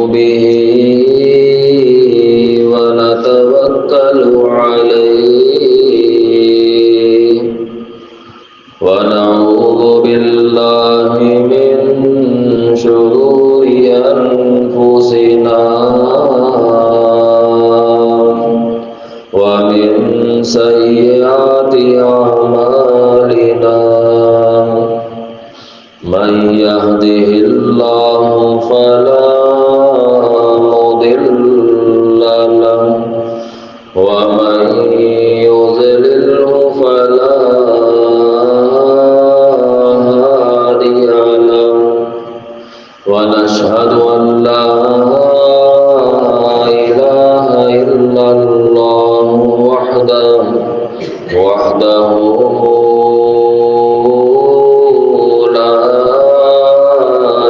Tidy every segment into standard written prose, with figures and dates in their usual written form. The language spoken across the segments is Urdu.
به ونتوكل عليه ونعوذ بالله من شرور أنفسنا ومن سيئات أعمالنا من يهده الله فلا مضل له ومن يضلله فلا هادي له ونشهد أن لا إله إلا الله وحده لا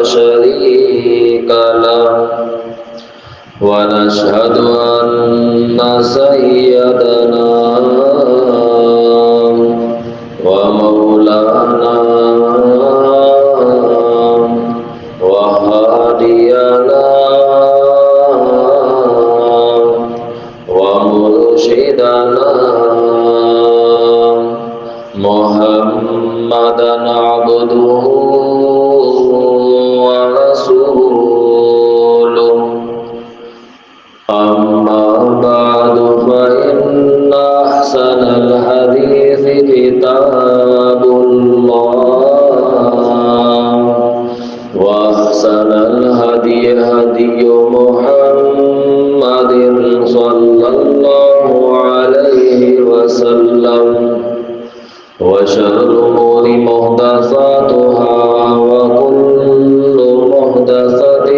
شريك له ونشهد أن سيدنا ومولانا وهادينا ومرشدنا محمدا عبده ورسوله أما بعد فإن أحسن الحديث كتاب الله وأحسن الهدي هدي محمد صلى الله عليه وسلم وشر الأمور محدثاتها وكل محدثة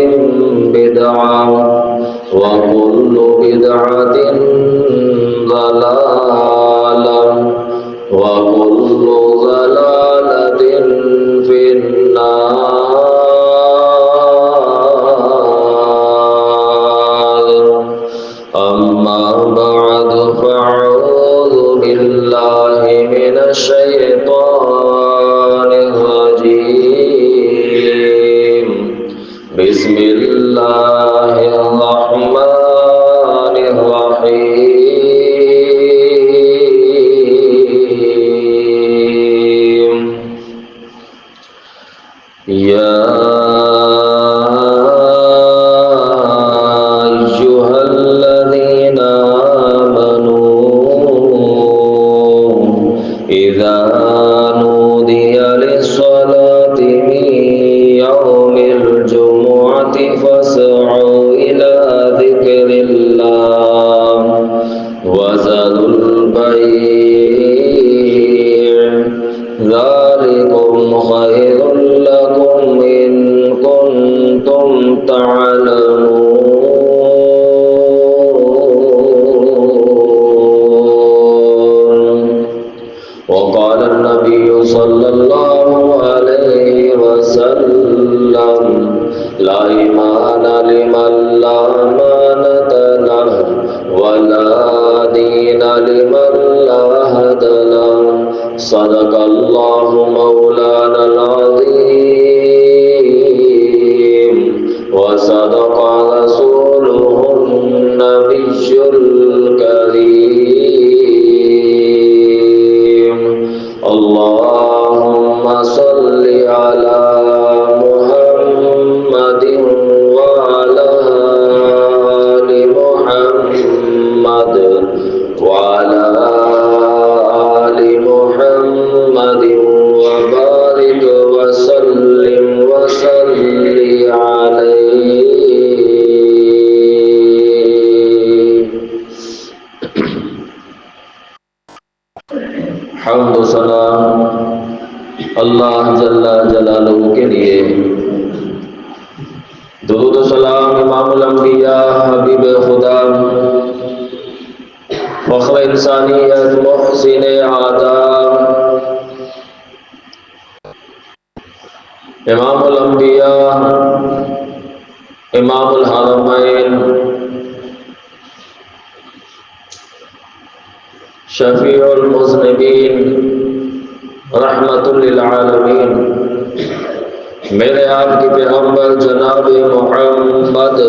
بدعة وكل بدعة ضلالة وكل ضلالة في النار أما بعد فأعوذ بالله من الشيطان الرجيم بسم الله الرحمن الرحيم يا أيها الذين آمنوا إذا نودي للصلاة من يوم الجمعة فاسعوا إلى ذكر الله وذروا البيع ذلكم خير لكم إن كنتم تعلمون وقال النبي صلى الله عليه وسلم لا إيمان لمن لا أمانة له ولا دين لمن لا هدى له صدق الله مولانا العظيم وصدق رسوله النبي الكريم اللهم صل على محمد وعلى آل محمد وعلى آل محمد وبارك وسلم عليه حمد و سلام اللہ جل جلالہ کے لیے درود و سلام امام الانبیاء حبیب خدا فخر انسانیت محسن آدم امام الانبیاء امام الحرمین شفیع المذنبین رحمت للعالمین میرے آپ کے پیغمبر جناب محمد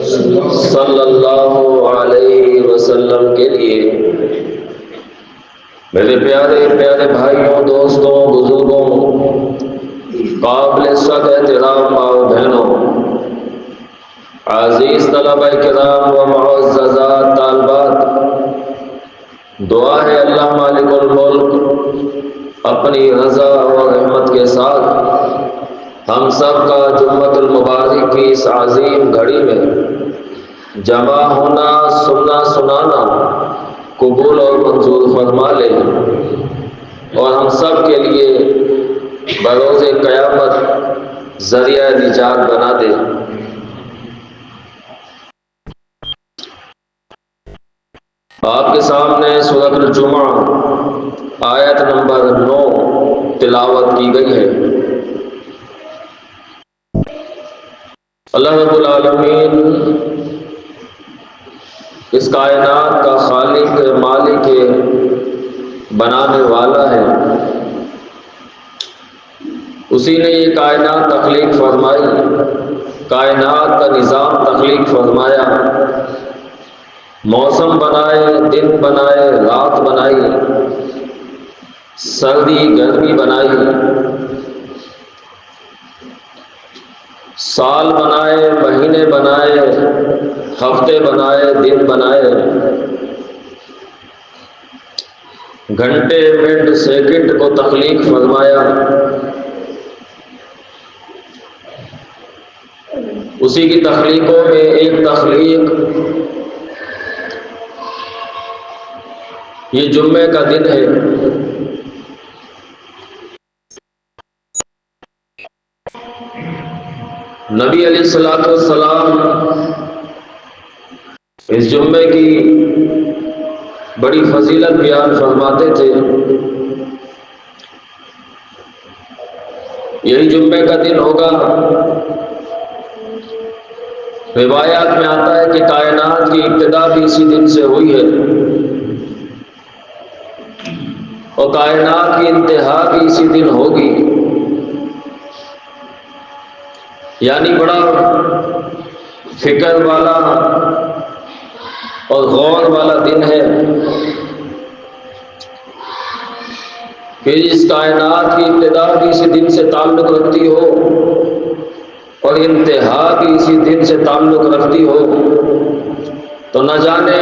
صلی اللہ علیہ وسلم کے لیے میرے پیارے پیارے بھائیوں، دوستوں، بزرگوں، قابل صد احترام ماؤں بہنوں، عزیز طلبہ کرام و معززات طالبات، دعا ہے اللہ مالک الملک اپنی رضا اور رحمت کے ساتھ ہم سب کا جمعۃ المبارک کی اس عظیم گھڑی میں جمع ہونا، سننا سنانا قبول اور منظور فرما لے، اور ہم سب کے لیے بروز قیامت ذریعہ نجات بنا دے۔ آپ کے سامنے سورۃ الجمعہ آیت نمبر 9 تلاوت کی گئی ہے۔ اللہ رب العالمین اس کائنات کا خالق، مالک، بنانے والا ہے۔ اسی نے یہ کائنات تخلیق فرمائی، کائنات کا نظام تخلیق فرمایا، موسم بنائے، دن بنائے، رات بنائی، سردی گرمی بنائی، سال بنائے، مہینے بنائے، ہفتے بنائے، دن بنائے، گھنٹے، منٹ، سیکنڈ کو تخلیق فرمایا۔ اسی کی تخلیقوں میں ایک تخلیق یہ جمعے کا دن ہے۔ نبی علیہ الصلوۃ والسلام اس جمعے کی بڑی فضیلت بیان فرماتے تھے۔ یہی جمعے کا دن ہوگا، روایات میں آتا ہے کہ کائنات کی ابتدا بھی اسی دن سے ہوئی ہے اور کائنات کی انتہا بھی اسی دن ہوگی، یعنی بڑا فکر والا اور غور والا دن ہے کہ اس کائنات کی ابتدا بھی اسی دن سے تعلق رکھتی ہو اور انتہا بھی اسی دن سے تعلق رکھتی ہو، تو نہ جانے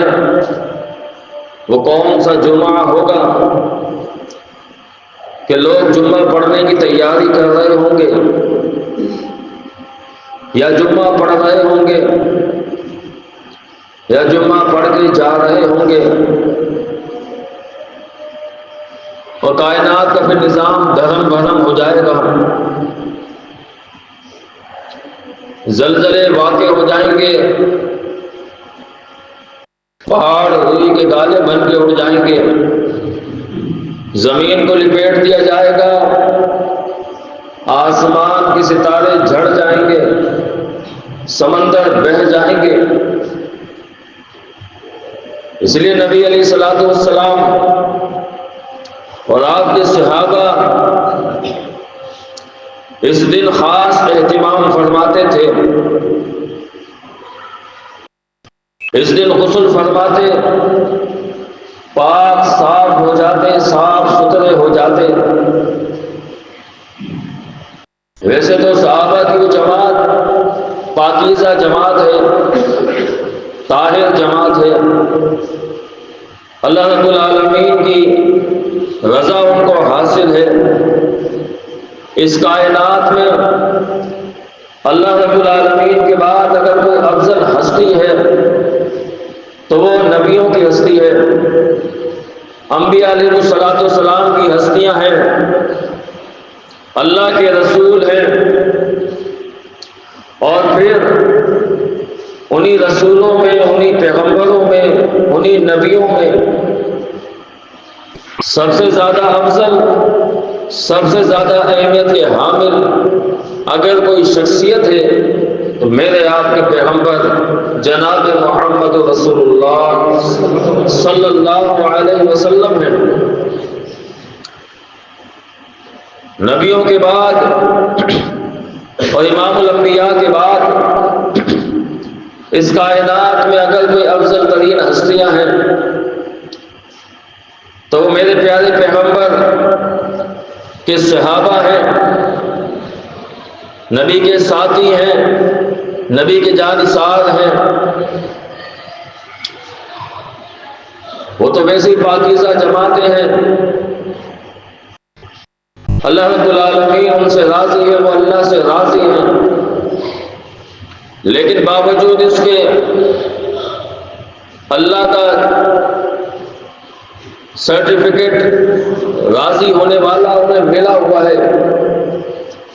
وہ کون سا جمعہ ہوگا کہ لوگ جمعہ پڑھنے کی تیاری کر رہے ہوں گے یا جمعہ پڑھ رہے ہوں گے یا جمعہ پڑھ کے جا رہے ہوں گے، اور کائنات کا پھر نظام دھرم بھرم ہو جائے گا، زلزلے واقع ہو جائیں گے، پہاڑ روئی کے گالے بن کے اڑ جائیں گے، زمین کو لپیٹ دیا جائے گا، آسمان کے ستارے جھڑ جائیں گے، سمندر بہہ جائیں گے۔ اس لیے نبی علیہ الصلوۃ والسلام اور آپ کے صحابہ اس دن خاص اہتمام فرماتے تھے، اس دن غسل فرماتے، پاک صاف ہو جاتے، صاف ستھرے ہو جاتے۔ ویسے تو صحابہ کی وہ جماعت پاکیزہ جماعت ہے، طاہر جماعت ہے، اللہ رب العالمین کی رضا ان کو حاصل ہے۔ اس کائنات میں اللہ رب العالمین کے بعد اگر کوئی افضل ہستی ہے تو وہ نبیوں کی ہستی ہے، انبیاء علیہ الصلوۃ والسلام کی ہستیاں ہیں، اللہ کے رسول ہیں، اور پھر انہی رسولوں میں، انہی پیغمبروں میں، انہی نبیوں میں سب سے زیادہ افضل، سب سے زیادہ اہمیت کے حامل اگر کوئی شخصیت ہے تو میرے آپ کے پیغمبر جناب محمد رسول اللہ صلی اللہ علیہ وسلم ہیں۔ نبیوں کے بعد اور امام الانبیاء کے بعد اس کائنات میں اگر کوئی افضل ترین ہستیاں ہیں تو وہ میرے پیارے پیغمبر کے صحابہ ہیں، نبی کے ساتھی ہیں، نبی کے جانثار ہیں۔ وہ تو ویسے ہی پاکیزہ جماعتیں ہیں، اللہ رب العالمین ان سے راضی ہے، وہ اللہ سے راضی ہیں، لیکن باوجود اس کے اللہ کا سرٹیفکیٹ راضی ہونے والا انہیں ملا ہوا ہے،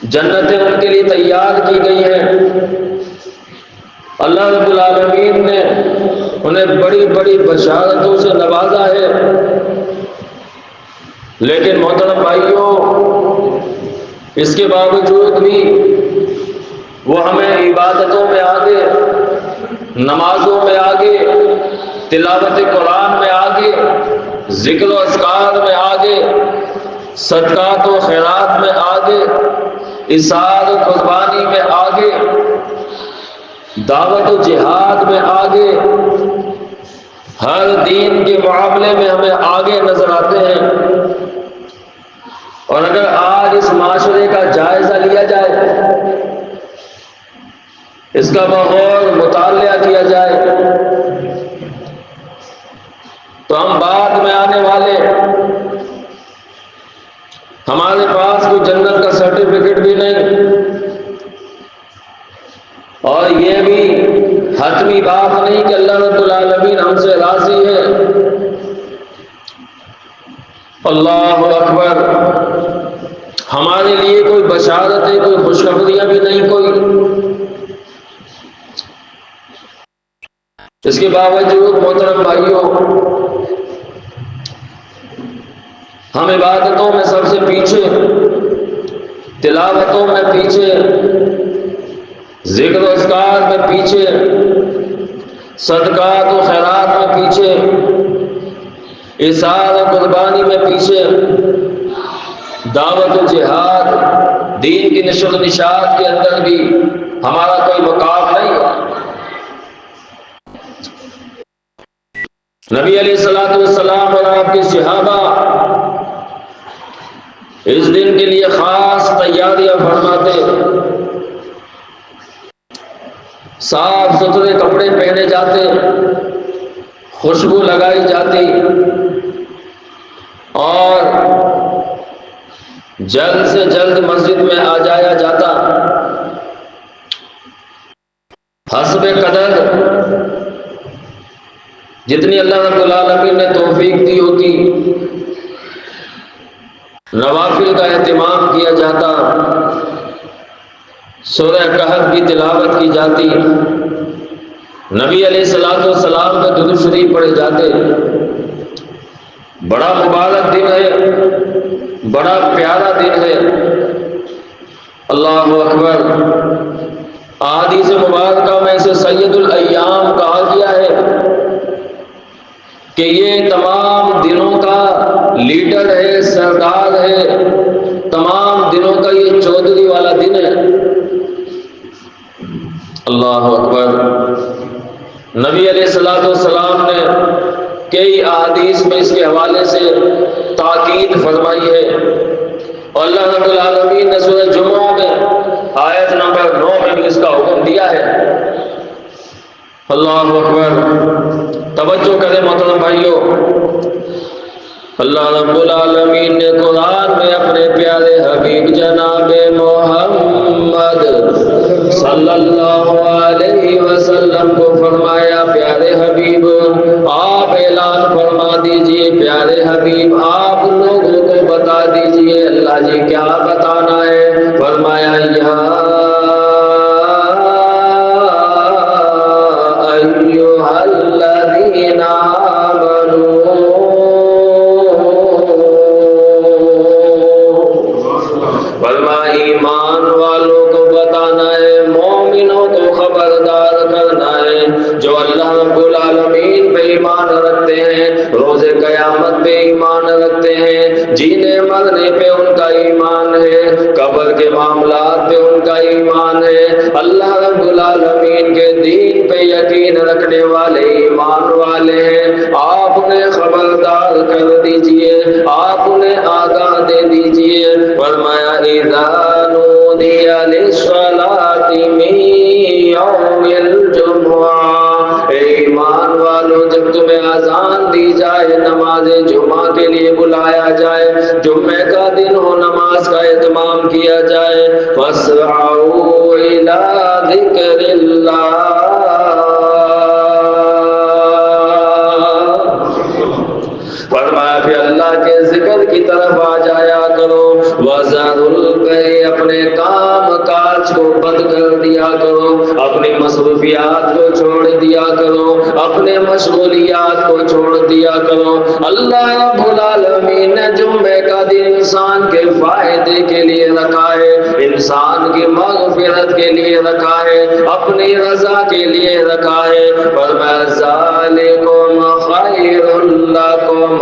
جنتیں ان کے لیے تیار کی گئی ہیں، اللہ رب العالمین نے انہیں بڑی بڑی بشارتوں سے نوازا ہے۔ لیکن محترم بھائیوں، اس کے باوجود بھی وہ ہمیں عبادتوں میں آگے، نمازوں میں آگے، تلاوت قرآن میں آگے، ذکر و اذکار میں آگے، صدقات و خیرات میں آگے، اظہار و قربانی میں آگے، دعوت و جہاد میں آگے، ہر دین کے معاملے میں ہمیں آگے نظر آتے ہیں۔ اور اگر آج اس معاشرے کا جائزہ لیا جائے، اس کا بغور مطالعہ کیا جائے، تو ہم بعد میں آنے والے، ہمارے پاس کوئی جنت کا سرٹیفکیٹ بھی نہیں، اور یہ بھی حتمی بات نہیں کہ اللہ رب العالمین ہم سے راضی ہے۔ اللہ اکبر، ہمارے لیے کوئی بشارتیں، کوئی خوشخبریاں بھی نہیں، کوئی۔ اس کے باوجود محترم بھائیوں، ہم عبادتوں میں سب سے پیچھے، تلاوتوں میں پیچھے، ذکر و اذکار میں پیچھے، صدقات و خیرات میں پیچھے، اظہار و قربانی میں پیچھے، دعوت و جہاد، دین کی نشر و نشاط کے اندر بھی ہمارا کوئی مقام نہیں ہے۔ نبی علیہ الصلوۃ والسلام اور آپ کے صحابہ اس دن کے لیے خاص تیاریاں فرماتے، صاف ستھرے کپڑے پہنے جاتے، خوشبو لگائی جاتی، اور جلد سے جلد مسجد میں آ جایا جاتا، حسب قدر جتنی اللہ رب العالمین نے توفیق دی ہوتی، نوافل کا اہتمام کیا جاتا، سورہ کہف کی تلاوت کی جاتی، نبی علیہ الصلوۃ والسلام کے درود شریف پڑھے جاتے۔ بڑا مبارک دن ہے، بڑا پیارا دن ہے۔ اللہ اکبر، احادیث مبارکہ میں اسے سید الایام کہا گیا ہے کہ یہ تمام دنوں کا لیڈر ہے، سردار ہے، تمام دنوں کا یہ چودھری والا دن ہے۔ اللہ اکبر، نبی علیہ الصلوۃ والسلام نے کئی احادیث میں اس کے حوالے سے تاکید فرمائی ہے، اور اللہ رب العالمین نے سورہ جمعہ میں آیت نمبر 9 میں بھی اس کا حکم دیا ہے۔ اللہ اکبر، توجہ کریں محترم بھائیوں، اللہ رب العالمین نے قرآن میں اپنے پیارے حبیب جناب محمد صلی اللہ علیہ وسلم کو فرمایا، پیارے حبیب آپ اعلان فرما دیجئے، پیارے حبیب آپ لوگوں کو بتا دیجئے۔ اللہ جی کیا بتانا ہے؟ فرمایا یا ایھا الذین آمنوا، فرمایا ایمان والوں کو بتانا ہے، مومنوں کو خبردار کرنا ہے، جو اللہ رب العالمین پہ ایمان رکھتے ہیں، روز قیامت پہ ایمان رکھتے ہیں، جینے مرنے پہ ان کا ایمان ہے، قبر کے معاملات پہ ان کا ایمان ہے، اللہ رب العالمین کے دین پہ یقین رکھنے والے ایمان والے ہیں، آپ انہیں خبردار کر دیجئے، آپ انہیں آگاہ دے دیجئے۔ فرمایا اذا نودی للصلاۃ من یوم الجمعہ، اے ایمان والو جب تمہیں اذان دی جائے، نماز جمعہ کے لیے بلایا جائے، جمعہ کا دن ہو، نماز کا اہتمام کیا جائے، فاسعوا الی ذکر اللہ، فرمایا پھر اللہ کے ذکر کی طرف آ جایا کرو، وَذَرُوا الْبَيْعَ، اپنے کام کاج کو بند کر دیا کرو، اپنی مصروفیات کو چھوڑ دیا کرو، اپنے مشغولیات کو چھوڑ دیا کرو۔ اللہ رب العالمین نے جمعے کا دن انسان کے فائدے کے لیے رکھا ہے، انسان کی مغفرت کے لیے رکھا ہے، اپنی رضا کے لیے رکھا ہے۔ فرمایا ذالکم خیر لکم،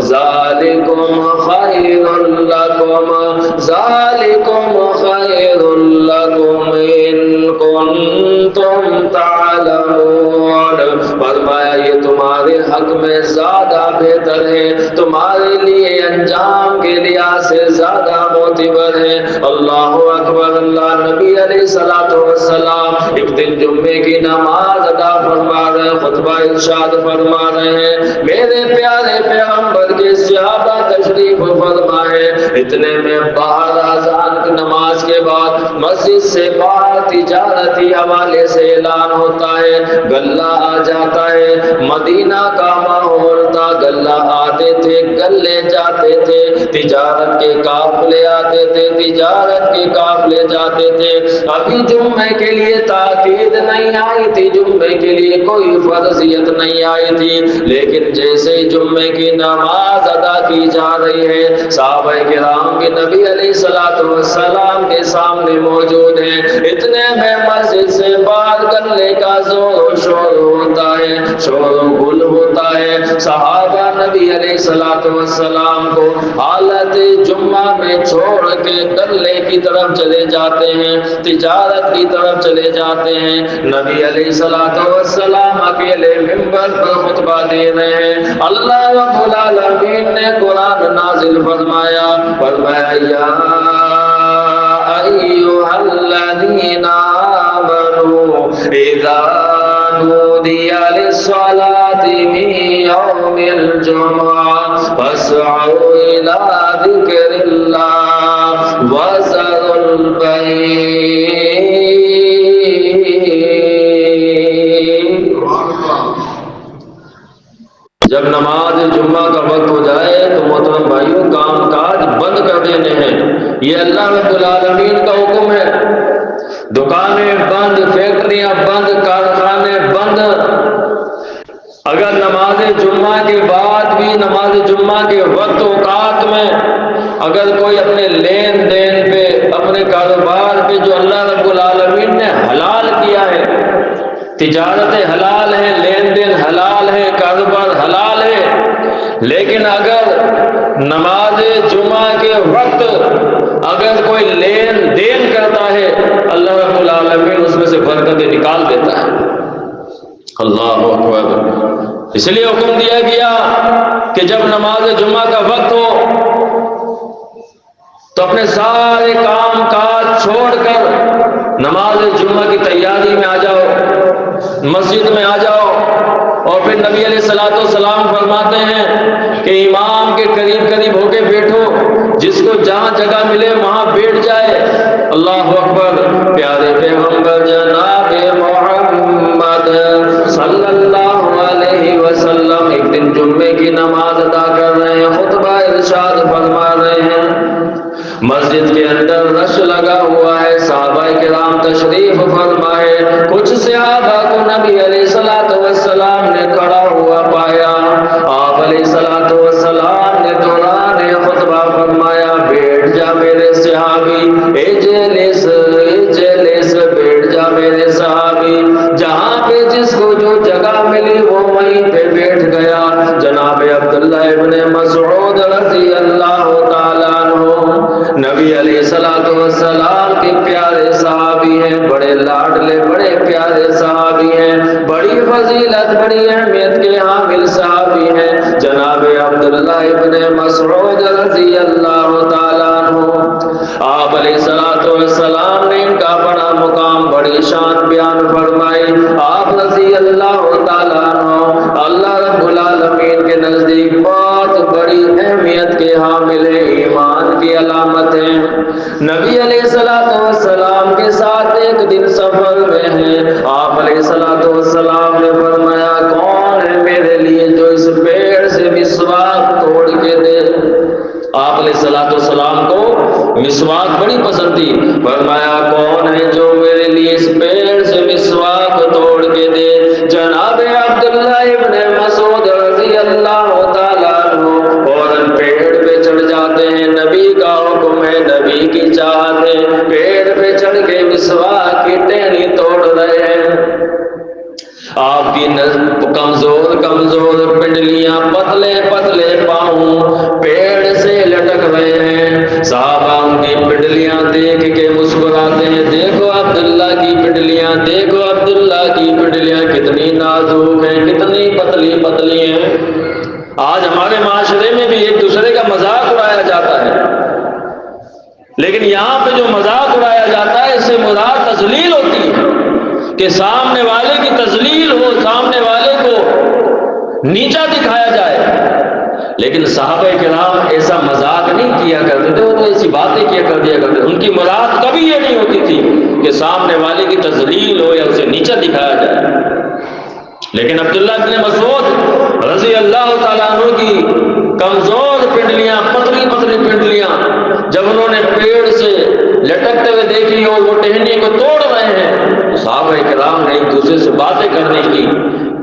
ذالکم خیر لکم، ذالکم خیر لکم ان کنتم تعلمون، فرمایا یہ تمہارے حق میں زیادہ بہتر ہے، تمہارے لیے انجام کے لحاظ سے زیادہ معتبر ہے۔ اللہ اکبر۔ اللہ نبی علیہ السلام ایک دن جمعے کی نماز ادا فرما رہے ہیں، خطبہ ارشاد فرما رہے ہیں، میرے پیارے پیغمبر کے صحابہ تشریف فرما ہے، اتنے میں باہر اذان کی نماز کے بعد مسجد سے باہر تجارتی حوالے سے اعلان ہوتا ہے، گلہ آ جاتا ہے، مدینہ کا ماحول تھا، گلہ آتے تھے، گلے جاتے تھے، تجارت کے قافلے آتے تھے، تجارت کے قافلے جاتے تھے۔ ابھی جمعے کے لیے تاکید نہیں آئی تھی، جمعے کے لیے کوئی فرضیت نہیں آئی تھی، لیکن جیسے ہی جمعے کی نماز ادا کی جا رہی ہے، صحابہ کرام کے نبی علیہ السلام کے سامنے موجود ہیں، اتنے میں مسجد سے باہر گلے کا زور و شور ہوتا ہے، شور و گل ہوتا ہے، صحابہ نبی علیہ السلام کو حالت جمعہ میں چھوڑ کے گلے کی طرف چلے جاتے ہیں، تجارت کی طرف چلے جاتے ہیں۔ نبی علیہ السلام اکیلے منبر پر خطبہ دے رہے ہیں، اللہ رب العالمین نے قرآن نازل فرمایا، فرمایا یا ایھا الذین آمنوا اذا نودی للصلاۃ من یوم الجمعہ فاسعوا الی ذکر اللہ وذروا البیع۔ جب نماز جمعہ کا وقت ہو جائے تو محترم بھائیوں کام کاج بند کر دینے ہیں، یہ اللہ رب العالمین کا حکم ہے۔ دکانیں بند، فیکٹریاں بند، کارخانے بند۔ اگر نماز جمعہ کے بعد بھی، نماز جمعہ کے وقت اوقات میں اگر کوئی اپنے لین دین پہ، اپنے کاروبار پہ جو اللہ رب العالمین نے حلال کیا ہے، تجارتیں حلال ہیں، لین دین حلال ہے، کاروبار حلال ہے، لیکن اگر نماز جمعہ کے وقت اگر کوئی لین دین کرتا ہے، اللہ رب العالمین اس میں سے برکتیں نکال دیتا ہے۔ اللہ اکبر۔ اس لیے حکم دیا گیا کہ جب نماز جمعہ کا وقت ہو تو اپنے سارے کام کاج چھوڑ کر نماز جمعہ کی تیاری میں آ جاؤ، مسجد میں آ جاؤ، اور پھر نبی علیہ السلام فرماتے ہیں کہ امام کے قریب قریب ہو کے بیٹھو، جس کو جہاں جگہ ملے وہاں بیٹھ جائے۔ اللہ اکبر۔ پیارے پیغمبر جناب محمد صلی اللہ علیہ وسلم ایک دن جمعے کی نماز ادا کر رہے ہیں، خطبہ ارشاد فرما رہے ہیں، مسجد کے اندر رش لگا ہوا ہے، صحابہ کرام تشریف فرمائے، کچھ صحابہ کو نبی علیہ السلام نے کھڑا ہوا پایا، آپ علیہ السلام نے دوران خطبہ فرمایا، بیٹھ جا میرے صحابی، اجلس اجلس، بیٹھ جا میرے جو جگہ ملی وہ وہیں پہ بیٹھ گیا۔ جناب عبداللہ ابن مسعود رضی اللہ تعالیٰ عنہ نبی علیہ السلام کے پیارے صحابی ہیں، بڑے لاڈلے بڑے پیارے صحابی ہیں، بڑی فضیلت بڑی اہمیت کے حامل صحابی ہیں جناب عبداللہ ابن مسعود رضی اللہ تعالیٰ عنہ۔ آپ علیہ السلام نے ان کا بڑا مقام بڑی شان بیان فرمائی۔ آپ رضی اللہ تعالیٰ عنہ اللہ رب العالمین کے نزدیک بہت بڑی اہمیت کے حامل ہیں، ایمان کی علامت ہیں۔ نبی علیہ السلام کے ساتھ ایک دن سفر میں ہیں، آپ علیہ السلام نے فرمایا کون ہے میرے لیے جو اس پیڑ سے مسواک توڑ کے دے۔ آپ علیہ السلام کو مسواک بڑی پسند تھی، فرمایا کون ہے جو میرے لیے اس پیڑ سے مسواک توڑ کے دے۔ جناب عبداللہ ابن مسعود رضی اللہ تعالیٰ عنہ فوراً پیڑ پہ چڑھ جاتے ہیں، نبی کا حکم ہے، نبی کی چاہت ہے، پیڑ پہ چڑھ کے مسواک کی ٹہنی توڑ رہے ہیں۔ آپ کی کمزور کمزور پنڈلیاں پتلے پتلے پاؤں پیڑ سے لٹک رہے ہیں۔ صحابہ ان کی پنڈلیاں دیکھ کے مسکراتے ہیں، دیکھو عبداللہ کی پنڈلیاں، دیکھو عبداللہ کی پنڈلیاں کتنی نازک ہیں، کتنی پتلی پتلی ہیں۔ آج ہمارے معاشرے میں بھی ایک دوسرے کا مذاق اڑایا جاتا ہے، لیکن یہاں پہ جو مذاق اڑایا جاتا ہے اس سے مراد تذلیل ہوتی ہے کہ سامنے والے کی تذلیل ہو، سامنے والے کو نیچا دکھایا جائے۔ لیکن صحابہ کرام ایسا مذاق نہیں کیا کرتے تھے، وہ تو ایسی باتیں کیا کر دیا کرتے، ان کی مراد کبھی یہ نہیں ہوتی تھی کہ سامنے والے کی تذلیل ہو یا اسے نیچا دکھایا جائے۔ لیکن عبداللہ بن مسعود رضی اللہ تعالیٰ عنہ کی کمزور پنڈلیاں پتلی پتلی پنڈلیاں جب انہوں نے پیڑ سے لٹکتے ہوئے دیکھی اور وہ ٹہنی کو توڑ رہے ہیں تو صحابہ کرام نے ایک دوسرے سے باتیں کرنے کی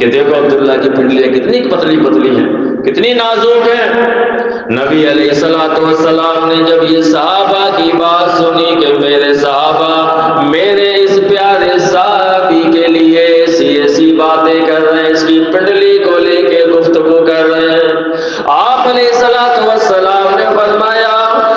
کہ دیکھو عبداللہ کی پنڈلیاں کتنی پتلی پتلی ہیں، کتنی نازک ہیں۔ نبی علیہ السلام نے جب یہ صحابہ کی بات سنی کہ میرے صحابہ میرے اس پیارے صحابی کے لیے ایسی ایسی باتیں کر رہے ہیں، اس کی پنڈلی کو لے کے گفتگو کر رہے ہیں، آپ علیہ السلام نے فرمایا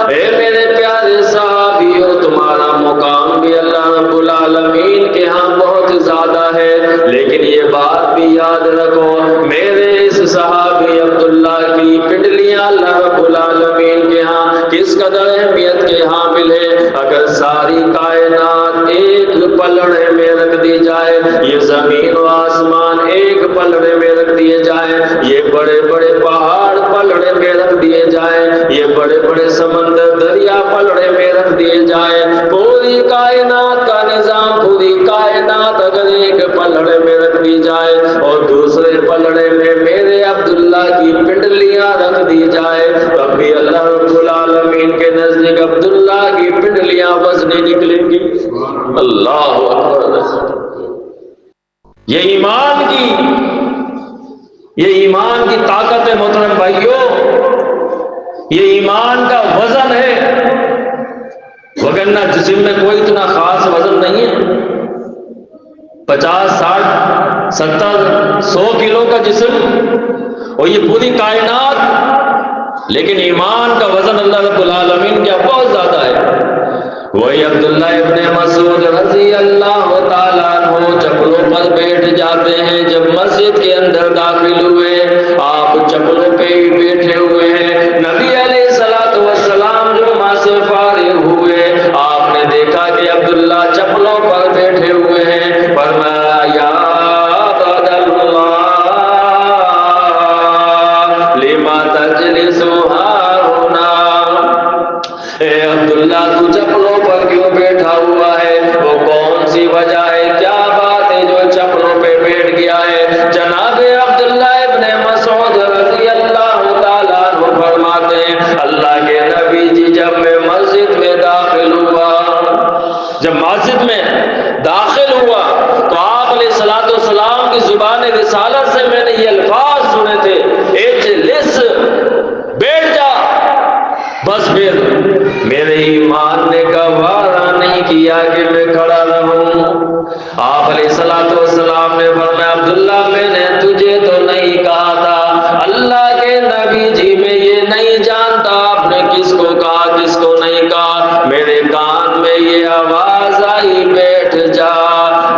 اے میرے پیارے صحابی ہو، تمہارا مقام بھی اللہ رب العالمین کے ہاں بہت زیادہ ہے، لیکن یہ بات بھی یاد رکھو میرے اس صحابی عبداللہ کی پنڈلیاں اللہ رب العالمین کے ہاں کس قدر اہمیت کے حامل ہے۔ اگر ساری کائنات ایک پلڑے میں رکھ دی جائے، یہ زمین و آسمان ایک پلڑے میں رکھ دیے جائیں، یہ بڑے بڑے پہاڑ پلڑے میں رکھ دیے جائیں، یہ بڑے بڑے سمندر دریا پلڑے میں رکھ دیے جائیں، پوری کائنات کا نظام پوری کائنات اگر ایک پلڑے میں رکھ دی جائے اور دوسرے پلڑے میں میرے عبداللہ کی پنڈلیاں رکھ دی جائے، تب بھی اللہ رب العالمین کے نزدیک عبداللہ کی پنڈلیاں وزنی نکلیں گی۔ اللہ اکبر۔ یہ ایمان کی طاقت ہے محترم بھائیوں، یہ ایمان کا وزن ہے، وگرنہ جسم میں کوئی اتنا خاص وزن نہیں ہے، 50 60 70 100 کلو کا جسم اور یہ پوری کائنات، لیکن ایمان کا وزن اللہ رب العالمین کے بہت زیادہ ہے۔ وہی عبداللہ ابن مسعود رضی اللہ تعالیٰ عنہ چپلوں پر بیٹھ جاتے ہیں، جب مسجد کے اندر داخل ہوئے آپ چپلوں پہ ہی بیٹھے ہوئے ہیں، نبی علیہ السلام جمعہ سے فارغ ہوئے، آپ نے دیکھا کہ عبداللہ چپلوں پر بیٹھے ہوئے ہیں، فرمایا یا عبد اللہ لما تجلس ہاہنا، اے عبداللہ تو چپلوں پر کیوں بیٹھا ہوا ہے؟ وہ کون سی وجہ ہے، کیا بات ہے جو چپلوں پہ بیٹھ گیا ہے؟ جناب عبداللہ ابن مسعود رضی اللہ تعالیٰ عنہ فرماتے ہیں اللہ کے نبی جی جب میں مسجد میں داخل ہوا تو آپ علیہ السلام کی زبان رسالت سے میں نے یہ الفاظ سنے تھے، اجلس، بیٹھ جا۔ بس پھر میرے ایمان نے گوارا نہیں کیا کہ میں کھڑا رہوں، آپ علیہ السلام نے فرمایا عبداللہ میں نے تجھے تو نہیں کہا تھا، اللہ کے نبی جی میں یہ نہیں جانتا آپ نے کس کو کہا کس کو نہیں کہا، میرے کان میں یہ آواز آئی بیٹھ جا،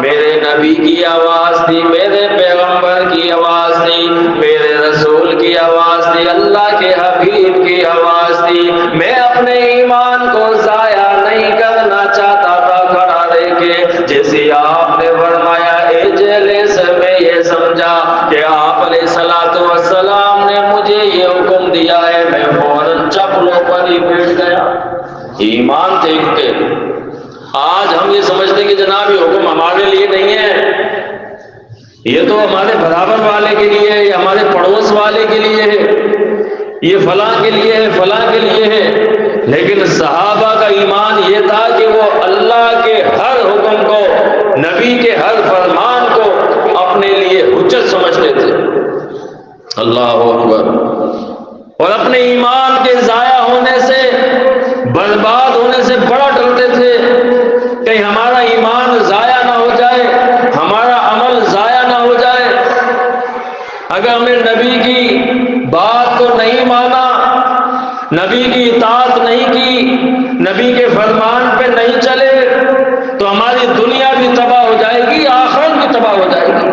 میرے نبی کی آواز تھی، میرے پیغمبر کی آواز تھی، میرے رسول کی آواز تھی، اللہ کے حبیب کی آواز تھی، میں اپنے ایمان کو ضائع نہیں کرنا چاہتا تھا کھڑا رہ کے، جیسے آپ نے فرمایا اجلے سے میں یہ سمجھا کہ آپ علیہ السلام نے مجھے یہ حکم دیا ہے، میں فوراً چپلوں پر ہی بیٹھ گیا۔ ایمان تھے ان کے۔ آج ہم یہ سمجھتے کہ جناب یہ حکم ہمارے لیے نہیں ہے، یہ تو ہمارے برابر والے کے لیے ہے، یہ ہمارے پڑوس والے کے لیے ہے، یہ فلاں کے لیے ہے، فلاں کے لیے ہے۔ لیکن صحابہ کا ایمان یہ تھا کہ وہ اللہ کے ہر حکم کو، نبی کے ہر فرمان کو اپنے لیے حجت سمجھتے تھے۔ اللہ اکبر۔ اور اپنے ایمان کے ضائع ہونے سے، برباد ہونے سے بڑا ڈرتے تھے، کہیں ہمارا ایمان ضائع نہ ہو جائے، ہمارا عمل ضائع نہ ہو جائے۔ اگر ہم نے نبی کی بات کو نہیں مانا، نبی کی اطاعت نہیں کی، نبی کے فرمان پہ نہیں چلے، تو ہماری دنیا بھی تباہ ہو جائے گی، آخرت بھی تباہ ہو جائے گی۔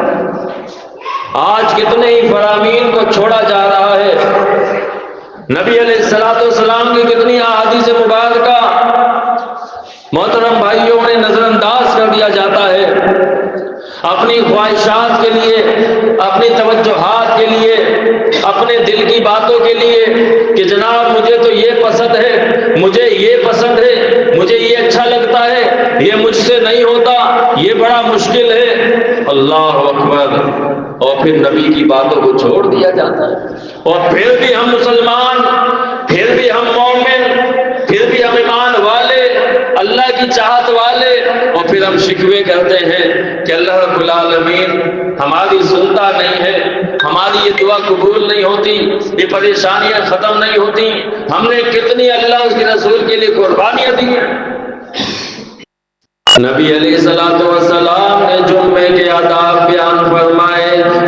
آج کتنے ہی فرامین کو چھوڑا جا رہا ہے، نبی علیہ السلام کی کتنی احادیث مبارکہ محترم بھائیوں نے نظر انداز کر دیا جاتا ہے، اپنی خواہشات کے لیے، اپنی توجہات کے لیے، اپنے دل کی باتوں کے لیے، کہ جناب مجھے تو یہ پسند ہے، مجھے یہ پسند ہے، مجھے یہ اچھا لگتا ہے، یہ مجھ سے نہیں ہوتا، یہ بڑا مشکل ہے۔ اللہ اکبر۔ اور پھر نبی کی باتوں کو چھوڑ دیا جاتا ہے، اور پھر بھی ہم مسلمان، پھر بھی ہم مومن، پھر بھی ہم ایمان والے، اللہ کی چاہت والے، اور پھر ہم شکوے کرتے ہیں کہ اللہ رب العالمین ہماری سنتا نہیں ہے، ہماری یہ دعا قبول نہیں ہوتی، یہ پریشانیاں ختم نہیں ہوتی۔ ہم نے کتنی اللہ اس کے رسول کے لیے قربانیاں دی ہیں۔ نبی علیہ السلام نے جمعے کے آداب بیان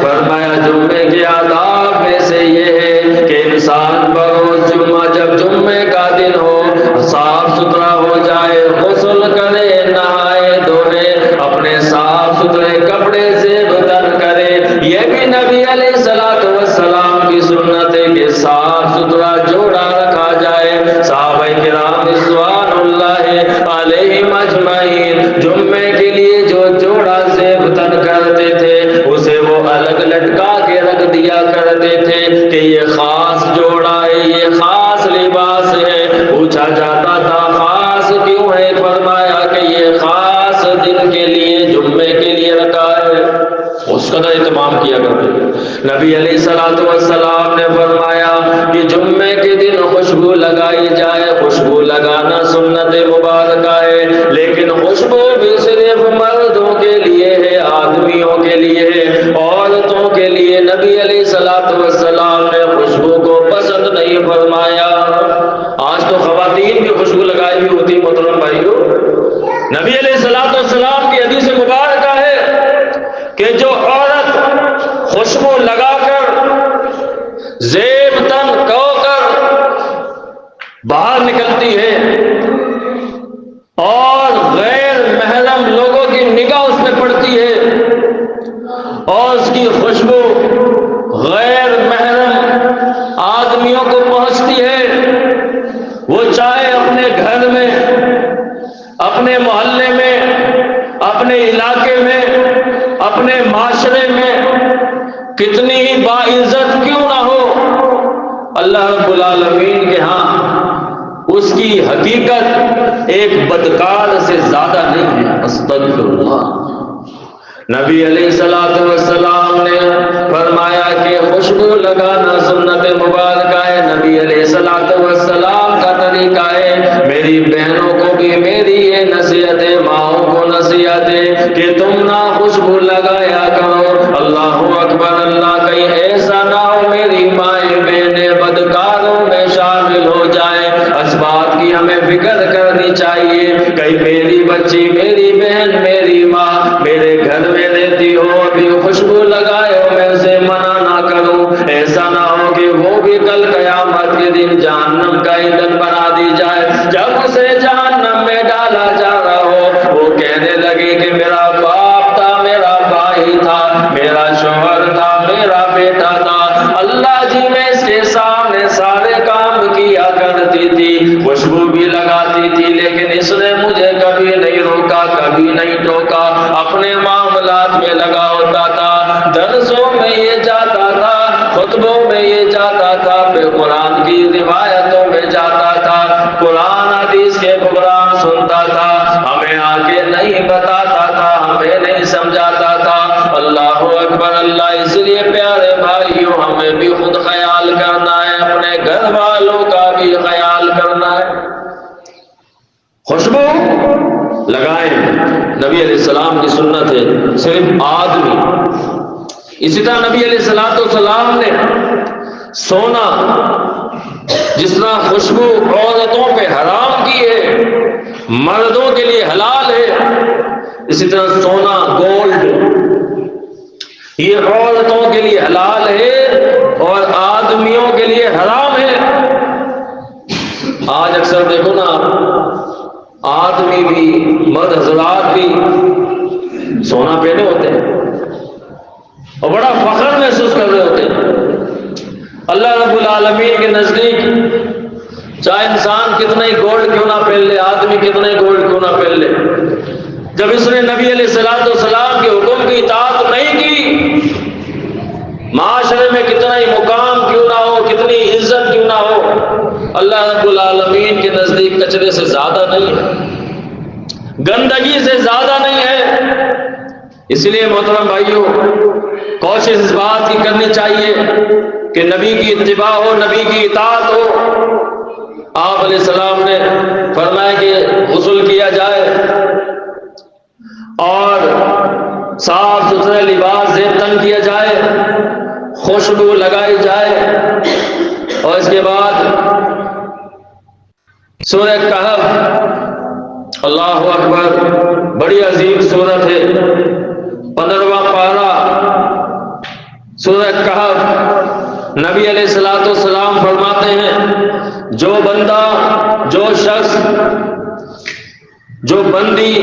فرمایا جمعے کے آداب میں سے یہ ہے کہ انسان بروز جمعہ، جب جمعے کا دن ہو، صاف ستھرا ہو جائے، غسل کرے، نہائے دھوئے، اپنے صاف ستھرے کپڑے سے بدن کرے۔ یہ بھی نبی علیہ السلام کی سنت ہے کہ صاف ستھرا جوڑا رکھا جائے۔ صحابہ کرام رضوان اللہ علیہم اجمعین جمعے کے لیے جو جوڑا زیب تن کرتے تھے اسے وہ الگ لٹکا کے رکھ دیا کرتے تھے کہ یہ خاص جوڑا ہے، یہ خاص لباس ہے۔ پوچھا جاتا تھا خاص کیوں ہے؟ فرمایا کہ یہ خاص دن کے لیے، جمعے کے لیے رکھا ہے، اس کا اہتمام کیا کرتے تھے۔ نبی علیہ السلام نے فرمایا کہ جمعے کے دن خوشبو لگائی جائے، خوشبو لگانا سنت مبارکہ ہے، لیکن خوشبو بھی صرف مردوں کے لیے ہے، آدمیوں کے لیے ہے، عورتوں کے لیے نبی علیہ السلام نے خوشبو کو پسند نہیں فرمایا۔ آج تو خواتین بھی خوشبو لگائی ہوئی ہوتی محترم بھائیوں۔ نبی علیہ السلام کی حدیث مبارکہ ہے کہ جو عورت خوشبو لگا کر، زیب تن کو کر باہر نکلتی ہے اور غیر محرم لوگوں کی نگاہ اس پہ پڑتی ہے اور اس کی خوشبو غیر محرم آدمیوں کو پہنچتی ہے، وہ چاہے اپنے گھر میں، اپنے محلے میں، اپنے علاقے میں، اپنے معاشرے میں کتنی ہی باعزت کیوں نہ ہو، اللہ رب العالمین کے ہاں اس کی حقیقت ایک بدکار سے زیادہ نہیں ہے۔ استغفر اللہ۔ نبی علیہ السلام نے فرمایا کہ خوشبو لگانا سنت مبارکہ ہے۔ نبی علیہ السلام کا طریقہ ہے، میری بہنوں کو بھی میری یہ نصیحت ہے، ماؤں کو نصیحت ہے کہ تم نہ خوشبو لگایا کرو۔ اللہ اکبر۔ اللہ کہیں ایسا نہ ہو میری مائیں بہنیں بدکاروں میں شامل ہو جائے۔ اس بات کی ہمیں فکر کرنی چاہیے، کہیں میری بچی، میری بہن، میری ماں میرے میرا شوہر تھا، میرا بیٹا تھا، اللہ جی میں اس کے سامنے سارے کام کیا کرتی تھی، خوشبو بھی لگاتی تھی، لیکن اس نے مجھے کبھی نہیں روکا، کبھی نہیں ٹوکا، اپنے معاملات میں لگا ہوتا تھا، درسوں میں یہ جاتا تھا، خطبوں میں یہ جاتا تھا، پھر قرآن کی روایتوں میں جاتا تھا، قرآن حدیث کے پروگرام سنتا تھا، ہمیں آ کے نہیں بتاتا تھا، ہمیں نہیں سمجھاتا تھا۔ اللہ اکبر اللہ۔ اس لیے پیارے بھائیوں ہمیں بھی خود خیال کرنا ہے، اپنے گھر والوں کا بھی خیال کرنا ہے۔ خوشبو لگائیں، نبی علیہ السلام کی سنت ہے، صرف آدمی۔ اسی طرح نبی علیہ السلام نے سونا جس طرح خوشبو عورتوں پہ حرام کی ہے، مردوں کے لیے حلال ہے، اسی طرح سونا گولڈ یہ عورتوں کے لیے حلال ہے اور آدمیوں کے لیے حرام ہے۔ آج اکثر دیکھو نا، آدمی بھی مرد حضرات بھی سونا پہنے ہوتے ہیں اور بڑا فخر محسوس کر رہے ہوتے ہیں۔ اللہ رب العالمین کے نزدیک چاہے انسان کتنا ہی گولڈ کیوں نہ پہن لے، آدمی کتنا ہی گولڈ کیوں نہ پہن لے، جب اس نے نبی علیہ السلام کے حکم کی اطاعت نہیں کی، معاشرے میں کتنا ہی مقام کیوں نہ ہو، کتنی عزت کیوں نہ ہو، اللہ رب العالمین کے نزدیک کچرے سے زیادہ نہیں ہے، گندگی سے زیادہ نہیں ہے۔ اس لیے محترم بھائیوں، کوشش اس بات کی کرنی چاہیے کہ نبی کی اتباع ہو، نبی کی اطاعت ہو۔ آپ علیہ السلام نے فرمایا کہ غسل کیا جائے اور صاف ستھرے لباس زیب تن کیا جائے، خوشبو لگائی جائے، اور اس کے بعد سورہ کہف، اللہ اکبر، بڑی عظیم سورت ہے، 15واں پارہ سورہ کہف۔ نبی علیہ السلام فرماتے ہیں جو بندہ، جو شخص، جو بندی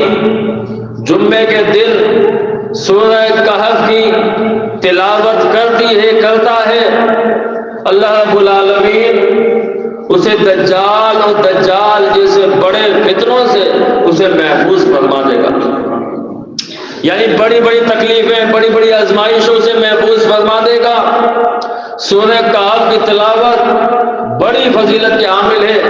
جمعے کے دن سورہ کہف کی تلاوت کرتا ہے، اللہ رب العالمین اسے دجال اور دجال جیسے بڑے فتنوں سے اسے محفوظ فرما دے گا، یعنی بڑی بڑی تکلیفیں، بڑی بڑی آزمائشوں سے محفوظ فرما دے گا۔ سورہ کہف کی تلاوت بڑی فضیلت کے حامل ہے۔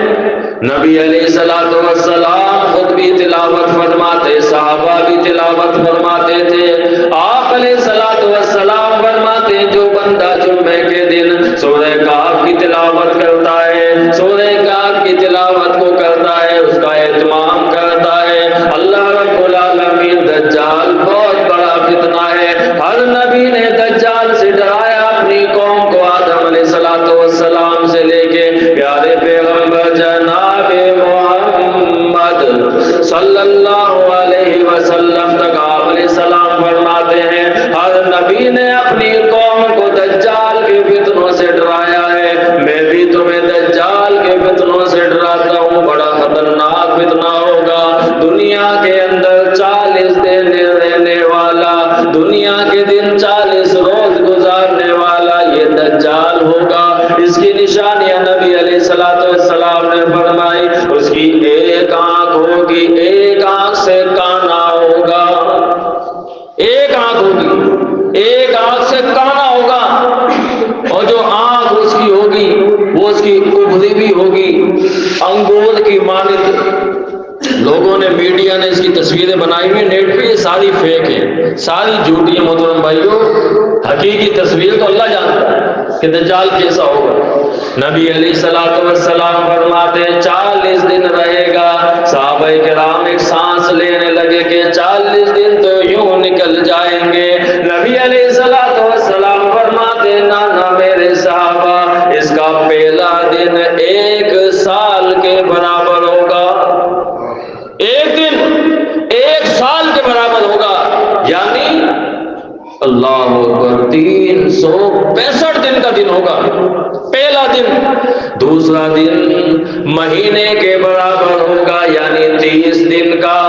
نبی علیہ السلام خود بھی تلاوت فرماتے، صحابہ بھی تلاوت فرماتے تھے۔ آپ علیہ السلام فرماتے جو بندہ جمعے کے دن سورہ کہف کی تلاوت کرتا ہے، سورہ کہف کی تلاوت کو کرتا ہے، اس کا اہتمام کرتا ہے، اللہ رب العالمین دجال بہت بڑا فتنہ ہے، ہر نبی نے دجال سے ڈرایا اپنی قوم کو، آدم علیہ السلام سے لے کے پیارے پیغمبر جناب محمد صلی اللہ علیہ وسلم تک آپ علیہ السلام فرماتے ہیں ہر نبی نے اپنی قوم کو دجال کے فتنوں سے ڈرایا ہے۔ میں بھی تمہیں دجال کے فتنوں سے ڈراتا ہوں، بڑا خطرناک فتنہ ہوگا، دنیا کے اندر 40 دن رہنے والا، دنیا کے دن 40 روز گزارنے والا یہ دجال ہوگا۔ اس کی نشانیاں نبی علیہ السلام نے فرمائی، اس کی ایک آنکھ ہوگی، ایک آنکھ سے کانا ہوگا، ایک آنکھ ہوگی، ایک آنکھ سے کانا ہوگا، اور جو آنکھ اس کی ہوگی وہ اس کی ابھری بھی ہوگی انگور کی مانند۔ لوگوں نے، میڈیا نے اس کی تصویریں بنائی ہوئی نیٹ پہ، یہ ساری فیک ہیں، ساری جھوٹی ہیں محترم بھائیوں، حقیقی تصویر تو اللہ جانتا ہے کہ دجال کیسا ہوگا۔ نبی علیہ السلام فرماتے ہیں 40 دن رہے گا۔ صحابہ کرام ایک سانس لینے لگے کہ 40 دن تو یوں نکل جائیں گے۔ نبی علیہ السلام فرماتے نہ میرے صحابہ، اس کا پہلا دن 1 سال کے برابر ہوگا، ایک دن 1 سال کے برابر ہوگا، یعنی اللہ اکبر 365 دن کا دن ہوگا. پہلا دن، دوسرا دن مہینے کے برابر ہوگا یعنی 30 دن کا،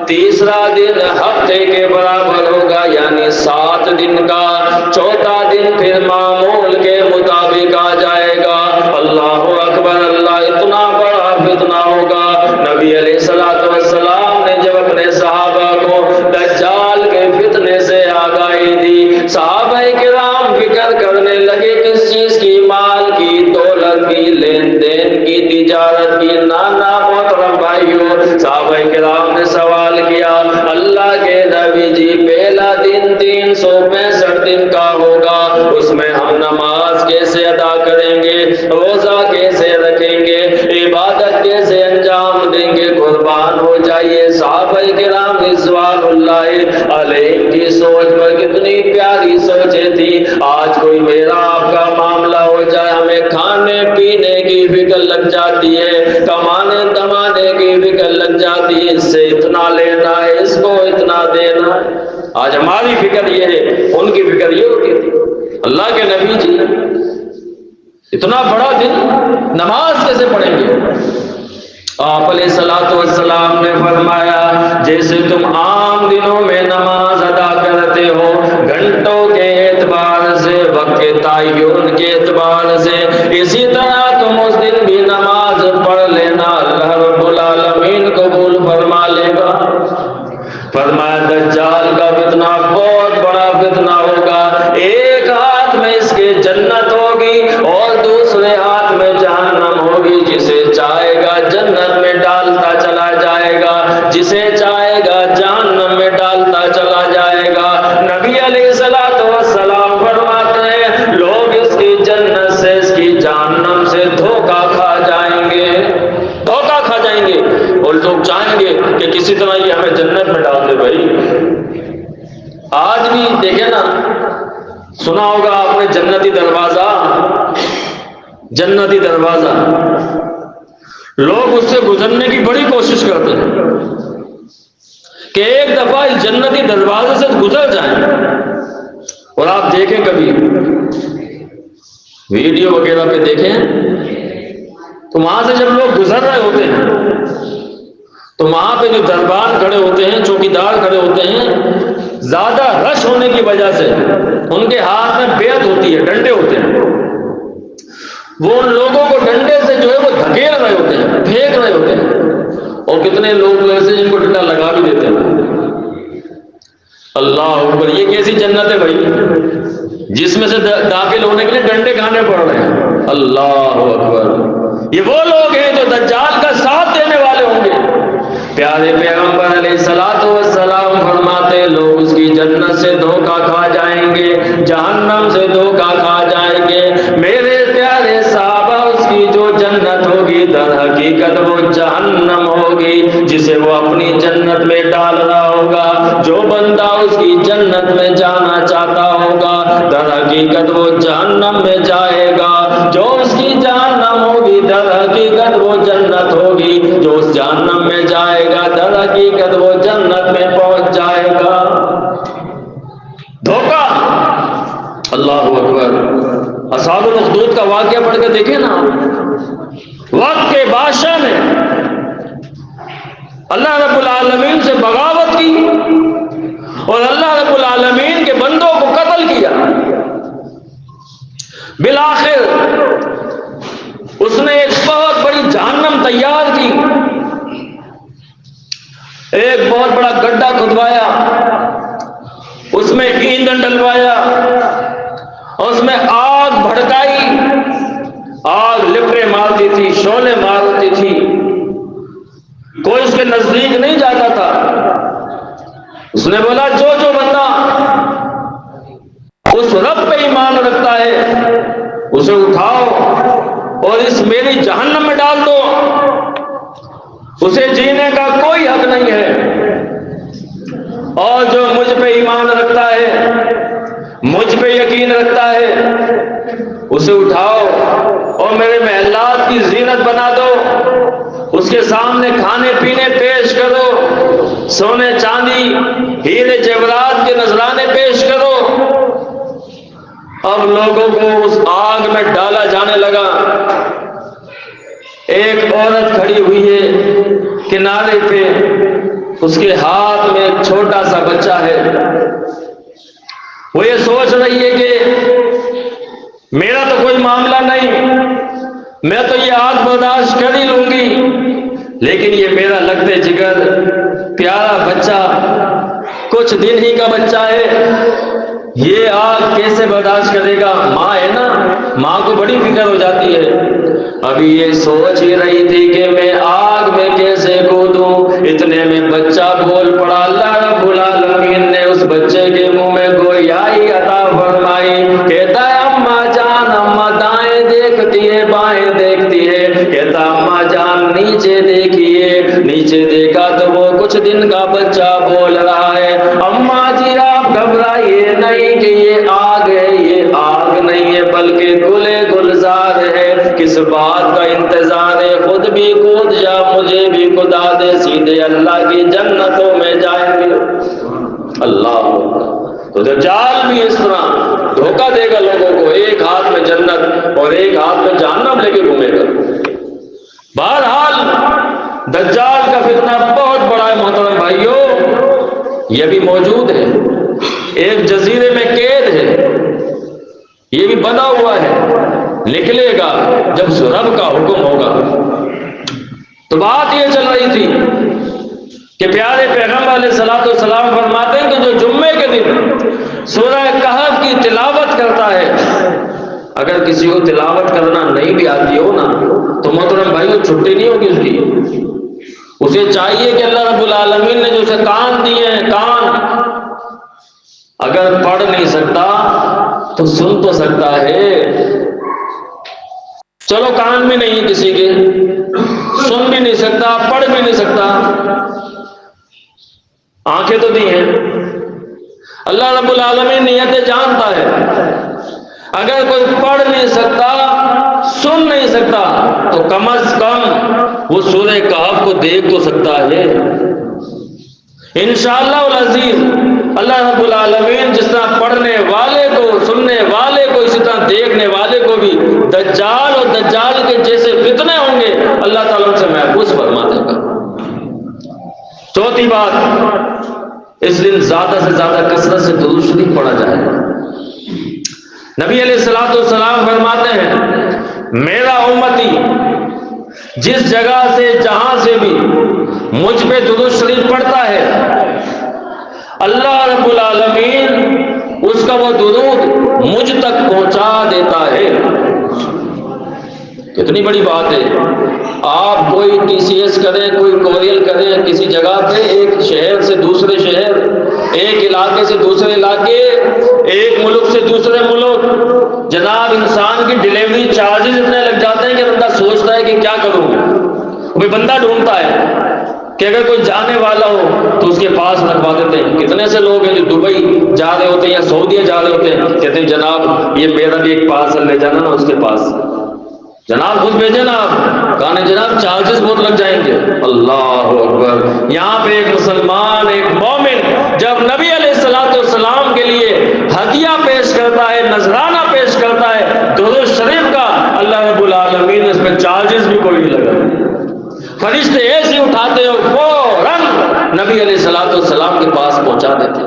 تیسرا دن ہفتے کے برابر ہوگا یعنی 7 دن کا، چوتھا دن پھر معمول کے مطابق آ جائے گا. اللہ اکبر، اللہ اتنا بڑا فتنہ ہوگا. نبی علیہ السلام نے جب اپنے صحابہ کو دجال کے فتنے سے آگاہی دی، صحابہ کرام فکر کرنے لگے کس چیز کی، مال کی، دولت کی، لین دین کی، تجارت کی. نانا محترم بھائیوں، صحابہ کرام نے سوال کیا، اللہ کے نبی جی پہلا دن 365 دن کا ہوگا، اس میں ہم نماز کیسے ادا کریں گے، روزہ کیسے رکھیں گے، عبادت کیسے انجام دیں گے، قربان ہو جائیے. صحابہ کرام رضوان اللہ علیہ کی سوچ پر کتنی پیاری سوچیں تھی. آج کوئی میرا آپ کا معاملہ ہو جائے، ہمیں کھانے پینے کی فکر لگ جاتی ہے، کمانے دمانے کی فکر لگ جاتی ہے، اس سے اتنا لینا ہے، اس کو اتنا دینا ہے. آج ہماری فکر یہ ہے، ان کی فکر یہ ہوتی تھی. اللہ کے نبی جی اتنا بڑا دن نماز کیسے پڑھیں گے؟ آپ علیہ السلام نے فرمایا جیسے تم عام دنوں میں نماز ادا کرتے ہو گھنٹوں کے اعتبار سے، وقت کے تعین کے اعتبار سے، اسی طرح تم اس دن بھی نماز پڑھ لینا، اللہ رب العالمین قبول فرما لے گا. فرمایا دجال کا فتنہ بہت بڑا فتنہ ہوگا. ایک ہاتھ میں اس کے جنت ہوگی اور دوسرے ہاتھ میں جہنم ہوگی. جسے چاہے گا جنت میں ڈالتا چلا جائے گا، جسے چاہے گا جہنم میں ڈالتا چلا جائے گا. نبی علیہ السلام فرماتے ہیں لوگ اس کی جنت سے، اس کی جہنم سے دھوکہ کھا جائیں گے، دھوکہ کھا جائیں گے، اور لوگ چاہیں گے کہ کسی طرح یہ ہمیں جنت میں ڈال دے. بھائی آج بھی دیکھیں نا، سنا ہوگا آپ نے جنتی دروازہ، جنتی دروازہ، لوگ اس سے گزرنے کی بڑی کوشش کرتے ہیں کہ ایک دفعہ اس جنتی دروازے سے گزر جائیں. اور آپ دیکھیں کبھی ویڈیو وغیرہ پہ دیکھیں تو وہاں سے جب لوگ گزر رہے ہوتے ہیں تو وہاں پہ جو دربان کھڑے ہوتے ہیں، چوکیدار کھڑے ہوتے ہیں، زیادہ رش ہونے کی وجہ سے ان کے ہاتھ میں بیعت ہوتی ہے، ڈنڈے ہوتے ہیں. وہ ان لوگوں کو ڈنڈے سے جو ہے وہ دھکیل رہے ہوتے ہیں، پھینک رہے ہوتے ہیں. اور کتنے لوگ ایسے جن کو ڈنڈا لگا بھی دیتے ہیں. اللہ اکبر، یہ کیسی جنت ہے بھائی جس میں سے داخل ہونے کے لیے ڈنڈے کھانے پڑ رہے ہیں. اللہ اکبر، یہ وہ لوگ ہیں جو دجال کا ساتھ دینے والے ہوں گے. پیارے پیغمبر علیہ السلام فرماتے لوگ اس کی جنت سے دھوکہ کھا جائیں گے، جہنم سے دھوکہ کھا جائیں گے. میرے پیارے صحابہ، اس کی جو جنت ہوگی در حقیقت وہ جہنم ہوگی جسے وہ اپنی جنت میں ڈال رہا ہوگا. جو بندہ اس کی جنت میں جانا چاہتا ہوگا در حقیقت وہ جہنم میں جائے گا. جو اس کی جہنم ہوگی در حقیقت وہ جنت ہوگی. جو اس جہنم میں جائے گا در حقیقت وہ جنت میں پہنچ جائے گا. دھوکہ. اللہ اکبر. اصحاب الاخدود کا واقعہ پڑھ کے دیکھیں نا، وقت کے بادشاہ نے اللہ رب العالمین سے بغاوت کی اور اللہ رب العالمین کے بندوں کو قتل کیا. بالآخر اس نے ایک بہت بڑی جہنم تیار کی، ایک بہت بڑا گڈھا کھدوایا، اس میں ایندھن ڈلوایا، اس میں آگ بھڑکائی. آگ لپٹیں مارتی تھی، شعلے مارتی تھی، کوئی اس کے نزدیک نہیں جاتا تھا. اس نے بولا جو جو بندہ اس رب پہ ایمان رکھتا ہے اسے اٹھاؤ اور اس میری جہنم میں ڈال دو. اسے جینے کا کوئی حق نہیں ہے. اور جو مجھ پہ ایمان رکھتا ہے، مجھ پہ یقین رکھتا ہے، اسے اٹھاؤ اور میرے محلات کی زینت بنا دو. اس کے سامنے کھانے پینے پیش کرو، سونے چاندی ہیرے جواہرات کے نذرانے پیش کرو. اب لوگوں کو اس آگ میں ڈالا جانے لگا۔ ایک عورت کھڑی ہوئی ہے کنارے پہ، اس کے ہاتھ میں ایک چھوٹا سا بچہ ہے۔ وہ یہ سوچ رہی ہے کہ میرا تو کوئی معاملہ نہیں، میں تو یہ آگ برداشت کر ہی لوں گی، لیکن یہ میرا لگتے جگر پیارا بچہ، کچھ دن ہی کا بچہ ہے، یہ آگ کیسے برداشت کرے گا؟ ماں ہے نا، ماں کو بڑی فکر ہو جاتی ہے۔ ابھی یہ سوچ ہی رہی تھی کہ میں آگ میں کیسے کودوں، اتنے میں بچہ بول پڑا۔ اللہ رب العالمین نے اس بچے کے منہ میں گویائی عطا فرمائی، کہتا ہے اماں جان، اماں دائیں دیکھتی ہے بائیں دیکھتی ہے، کہتا اماں جان نیچے دیکھیے، نیچے دیکھا تو وہ کچھ دن کا بچہ بول رہا ہے، اماں جی آپ گھبرائیے نہیں کہ یہ آگ ہے، یہ آگ نہیں ہے بلکہ گلے گلزار ہے، کس بات کا انتظار ہے؟ خود بھی کود جا، مجھے بھی کدا دے، سیدھے اللہ کی جنتوں میں جائیں گے۔ اللہ تو دجال بھی اس طرح دھوکہ دے گا لوگوں کو، ایک ہاتھ میں جنت اور ایک ہاتھ میں جہنم لے کے گھومے گا۔ بہرحال دجال کا فتنہ بہت بڑا ہے محترم بھائیوں، یہ بھی موجود ہے، ایک جزیرے میں قید ہے، یہ بھی بنا ہوا ہے، نکلے گا جب رب کا حکم ہوگا۔ تو بات یہ چل رہی تھی کہ پیارے پیغمبر علیہ الصلوۃ والسلام فرماتے ہیں کہ جو جمعے کے دن سورہ کہف کی تلاوت کرتا ہے، اگر کسی کو تلاوت کرنا نہیں بھی آتی ہو نا تو محترم بھائیوں چھٹی نہیں ہوگی اس کی، اسے چاہیے کہ اللہ رب العالمین نے جو اسے کان دیے ہیں، کان اگر پڑھ نہیں سکتا تو سن تو سکتا ہے، چلو کان بھی نہیں کسی کے، سن بھی نہیں سکتا، پڑھ بھی نہیں سکتا، آنکھیں تو دی ہیں، اللہ رب العالمین نیتیں جانتا ہے، اگر کوئی پڑھ نہیں سکتا، سن نہیں سکتا تو کم از کم وہ سورہ کہف کو دیکھ تو سکتا ہے۔ انشاءاللہ العزیز اللہ رب العالمین جس طرح پڑھنے والے کو، سننے والے کو، اسی طرح دیکھنے والے کو بھی دجال اور دجال کے جیسے فتنے ہوں گے اللہ تعالیٰ سے محفوظ فرما دے گا۔ چوتھی بات، اس دن زیادہ سے زیادہ کثرت سے درود شریف پڑھا جائے گا۔ نبی علیہ الصلوۃ والسلام فرماتے ہیں میرا امتی جس جگہ سے، جہاں سے بھی مجھ پہ درود شریف پڑھتا ہے، اللہ رب العالمین اس کا وہ درود مجھ تک پہنچا دیتا ہے۔ کتنی بڑی بات ہے، آپ کوئی ٹی سی ایس کریں، کوئی کوریل کریں کسی جگہ پہ، ایک شہر سے دوسرے شہر، ایک علاقے سے دوسرے علاقے، ایک ملک سے دوسرے ملک، جناب انسان کی ڈیلیوری چارجز اتنے لگ جاتے ہیں کہ بندہ سوچتا ہے کہ کیا کروں، وہ بندہ ڈھونڈتا ہے کہ اگر کوئی جانے والا ہو تو اس کے پاس رکھوا دیتے ہیں۔ کتنے سے لوگ ہیں جو دبئی جا رہے ہوتے ہیں یا سعودیہ جا رہے ہوتے ہیں، کہتے ہیں جناب یہ میرا بھی ایک پارسل لے جانا نا اس کے پاس، جناب خود بھیجے نا آپ، کہا نہیں جناب چارجز بہت لگ جائیں گے۔ اللہ اکبر، یہاں پہ ایک مسلمان، ایک مومن جب نبی علیہ الصلوۃ والسلام کے لیے ہدیہ پیش کرتا ہے، نذرانہ پیش کرتا ہے درود شریف کا، اللہ رب العالمین نے اس پہ چارجز بھی کوئی نہیں لگا، فرشتے ایسے اٹھاتے اور فوراً نبی علیہ الصلوۃ والسلام کے پاس پہنچا دیتے۔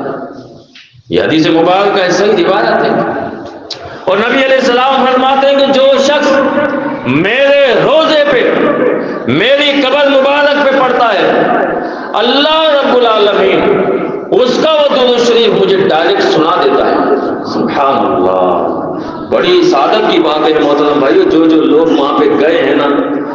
یہ حدیث مبارک کا صحیح روایت ہے، اور نبی علیہ السلام فرماتے ہیں کہ جو شخص میرے روزے پہ، میری قبر مبارک پہ پڑتا ہے، اللہ رب العالمین اس کا وہ درود شریف مجھے ڈائریکٹ سنا دیتا ہے۔ سبحان اللہ، بڑی سعادت کی بات ہے محترم بھائیو، جو لوگ وہاں پہ گئے ہیں نا،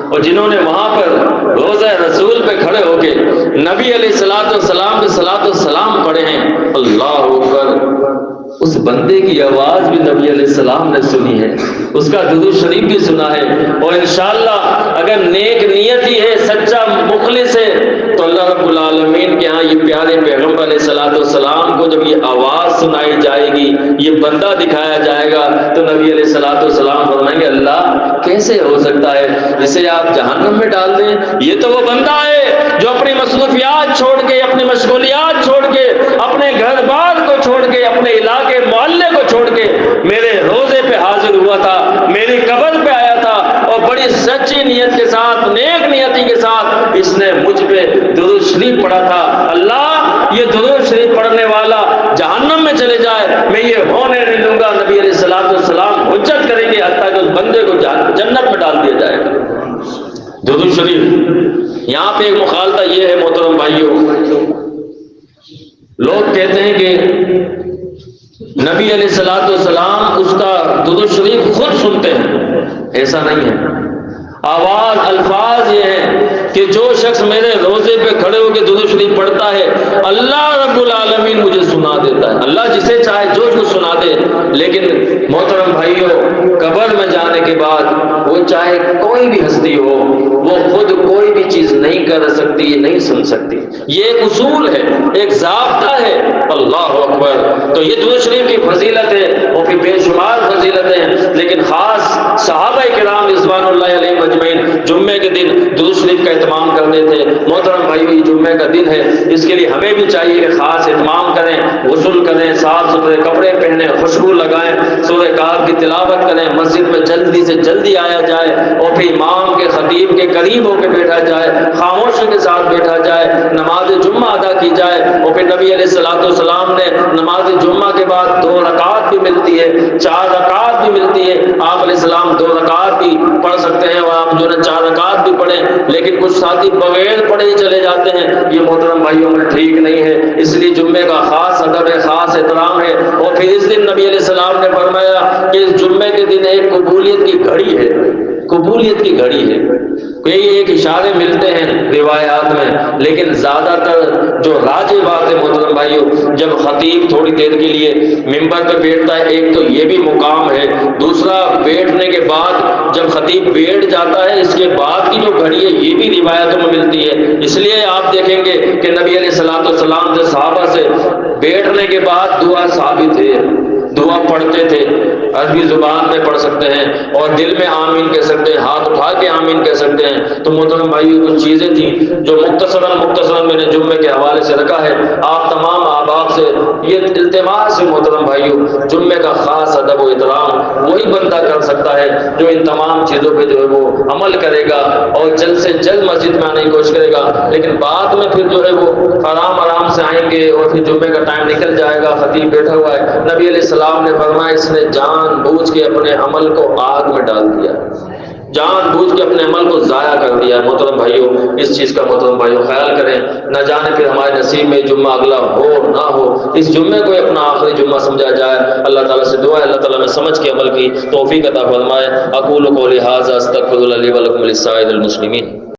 اور جنہوں نے وہاں پر روزہ رسول پہ کھڑے ہو کے نبی علیہ الصلوۃ والسلام پہ صلاۃ والسلام پڑھے ہیں، اللہ اکبر، اس بندے کی آواز بھی نبی علیہ السلام نے سنی ہے، اس کا درود شریف بھی سنا ہے، اور انشاءاللہ اگر نیک نیتی ہے، سچا مخلص ہے، تو اللہ رب العالمین کے ہاں یہ پیارے پیغمبر علیہ الصلوۃ والسلام کو جب یہ آواز سنائی جائے گی، یہ بندہ دکھایا جائے گا، تو نبی علیہ الصلوۃ والسلام فرمائیں گے اللہ کیسے ہو سکتا ہے جسے آپ جہنم میں ڈال دیں، یہ تو وہ بندہ ہے جو اپنی مصروفیات چھوڑ کے، اپنی مشغولیات چھوڑ کے، اپنے گھر بار کو چھوڑ کے، اپنے علاقے محلے کو چھوڑ کے میرے روزے پہ حاضر ہوا تھا، میری قبر پہ آیا تھا، اور بڑی سچی نیت کے ساتھ، نیک نیتی کے ساتھ اس نے مجھ پہ درود شریف پڑھا تھا، اللہ یہ درود شریف پڑھنے والا جہنم میں چلے جائے میں یہ ہونے نہیں دوں گا۔ نبی علیہ السلام حجت کریں گے حتیٰ کہ اس بندے کو جنت میں ڈال دیا جائے گا۔ درود شریف یہاں پہ ایک مخالطہ یہ ہے محترم بھائیوں، لوگ کہتے ہیں کہ نبی علیہ السلام اس کا درود شریف خود سنتے ہیں، ایسا نہیں ہے۔ آواز الفاظ یہ ہیں کہ جو شخص میرے روزے پہ کھڑے ہو کے درود شریف پڑھتا ہے اللہ رب العالمین مجھے سنا دیتا ہے، اللہ جسے چاہے جو اس کو سنا دے۔ لیکن محترم بھائیوں، قبر میں جانے کے بعد وہ چاہے کوئی بھی ہستی ہو، وہ خود کوئی بھی چیز نہیں کر سکتی، نہیں سن سکتی۔ یہ ایک اصول ہے، ایک ضابطہ ہے۔ اللہ اکبر۔ تو یہ درود شریف کی فضیلت ہے اور پھر بے شمار فضیلتیں ہیں، لیکن خاص صحابہ کرام رضوان اللہ علیہم اجمعین جمعے کے دن درود شریف کا اہتمام کرتے تھے۔ محترم بھائیو، یہ جمعے کا دن ہے، اس کے لیے ہمیں بھی چاہیے کہ خاص اہتمام کریں، غسل کریں، صاف ستھرے کپڑے پہنیں، خوشبو لگائیں، سورہ کہف کی تلاوت کریں، مسجد میں جلدی سے جلدی آیا جائے اور پھر امام کے خطیب کے قریب ہو کے بیٹھا جائے، خاموشی کے ساتھ بیٹھا جائے، نماز جمعہ ادا کی جائے۔ اور پھر نبی علیہ السلام نے نماز جمعہ کے بعد 2 رکعت بھی ملتی ہے، 4 رکعت بھی ملتی ہے۔ آپ علیہ السلام 2 رکعت بھی پڑھ سکتے ہیں اور آپ جو ہے 4 رکعت بھی پڑھیں، لیکن کچھ ساتھی بغیر پڑھے ہی چلے جاتے ہیں، یہ محترم بھائیوں میں ٹھیک نہیں ہے۔ اس لیے جمعے کا خاص ادب ہے، خاص احترام ہے۔ اور پھر اس دن نبی علیہ السلام نے فرمایا کہ اس جمعے کے دن ایک قبولیت کی گھڑی ہے، قبولیت کی گھڑی ہے۔ کئی ایک اشارے ملتے ہیں روایات میں، لیکن زیادہ تر جو راجح بات ہے محترم بھائیوں، جب خطیب تھوڑی دیر کے لیے ممبر پہ بیٹھتا ہے، ایک تو یہ بھی مقام ہے، دوسرا بیٹھنے کے بعد جب خطیب بیٹھ جاتا ہے اس کے بعد کی جو گھڑی ہے یہ بھی روایتوں میں ملتی ہے۔ اس لیے آپ دیکھیں گے کہ نبی علیہ السلام سے صحابہ سے بیٹھنے کے بعد دعا ثابت ہے، دعا پڑھتے تھے، عربی زبان میں پڑھ سکتے ہیں اور دل میں آمین کہہ سکتے ہیں، ہاتھ اٹھا کے آمین کہہ سکتے ہیں۔ تو محترم بھائیو، کچھ چیزیں تھیں جو مختصراً میں نے جمعے کے حوالے سے رکھا ہے۔ آپ تمام احباب سے یہ التماس ہے محترم بھائیو، جمعے کا خاص ادب و احترام وہی بندہ کر سکتا ہے جو ان تمام چیزوں پہ جو ہے وہ عمل کرے گا اور جلد سے جلد مسجد میں آنے کی کوشش کرے گا۔ لیکن بعد میں پھر جو ہے وہ آرام سے آئیں گے اور پھر جمعے کا ٹائم نکل جائے گا، خطیب بیٹھا ہوا ہے۔ نبی علیہ السلام نے فرمایا اس نے جان بوجھ کے اپنے عمل کو آگ میں ڈال دیا، جان بوجھ کے اپنے عمل کو ضائع کر دیا۔ محترم بھائیوں، اس چیز کا محترم بھائیوں خیال کریں، نہ جانے پھر ہمارے نصیب میں جمعہ اگلا ہو نہ ہو، اس جمعے کو اپنا آخری جمعہ سمجھا جائے۔ اللہ تعالیٰ سے دعا ہے اللہ تعالیٰ میں سمجھ کے عمل کی توفیق عطا فرمائے۔ اقول قولی ھذا استغفر اللہ لی ولکم ولسائر المسلمین۔